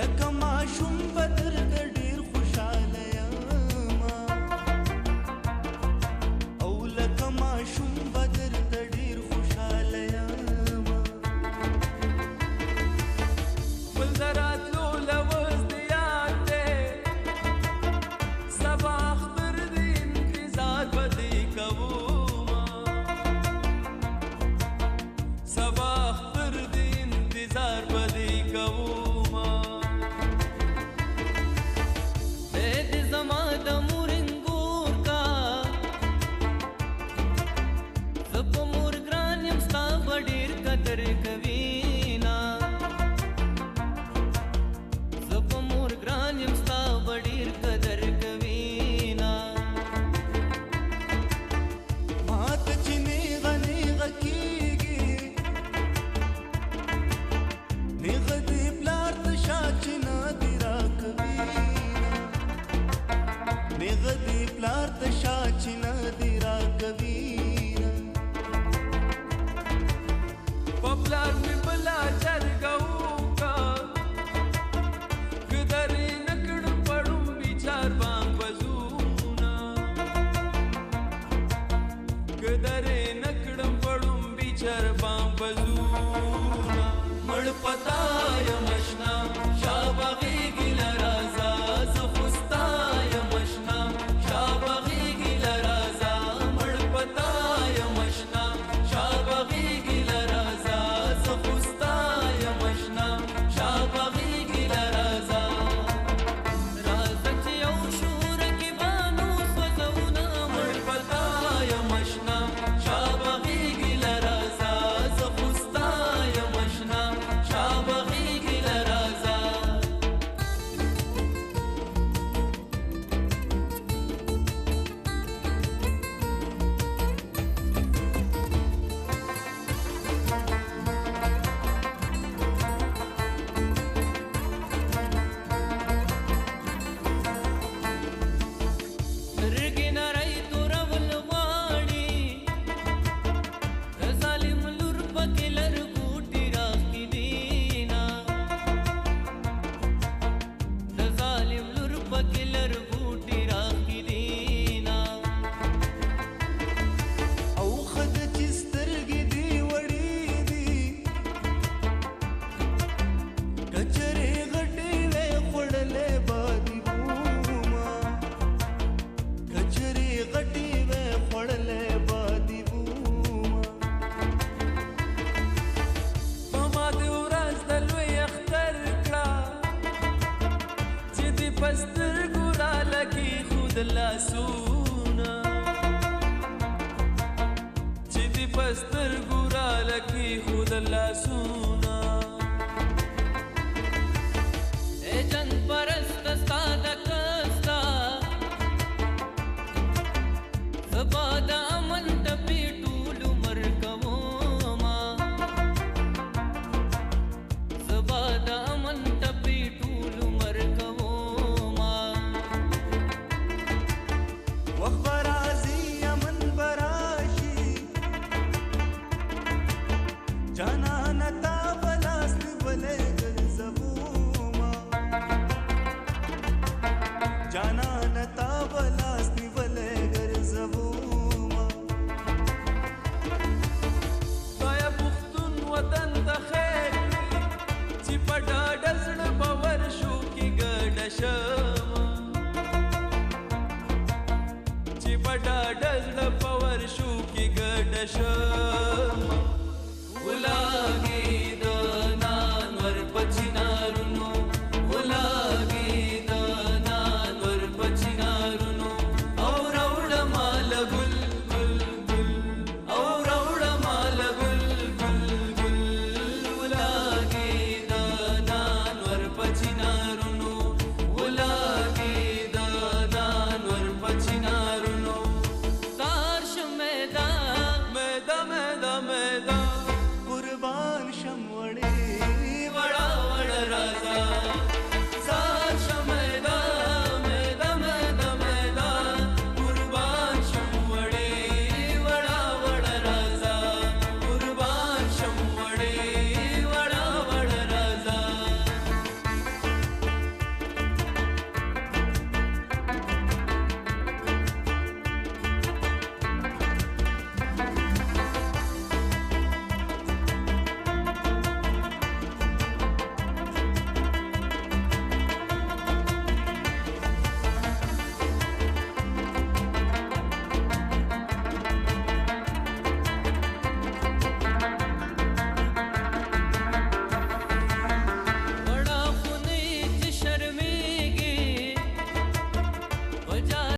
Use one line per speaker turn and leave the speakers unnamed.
لکه ماشوم به درته ډېر خوشحاله یمه او لکه ماشوم به درته ډېر خوشحاله یمه بل د راتلو لوز د یاد دی سبا اختر د انتظار به دې کومه سبا اختر د انتظار به دې کومه پلار ته شاچینه دی راکوینه په پلار مې بلا جرګه وکړه که درې نه کړم پړم بیچار بام بزونه که درې نه کړم پړم بیچار بام بزونه مړ پتا یم اشنا شابه غېږې له راځه زه خو ستا یم اشنا لاسونه چې دې په سترګو رالکي خود لاسونه ای جن پرست ستا د کستا سبا د امن ټپې ټول عمر کومه سبا د امن ټپې ټول عمر کومه جانانتا بلاس نیولې ګرځوما جانانتا بلاس نیولې ګرځوما دایا پختون وطن ته خیر چې پټا ډزړ باور شو کې ګډ شما چې پټا ډزړ باور شو کې ګډ شما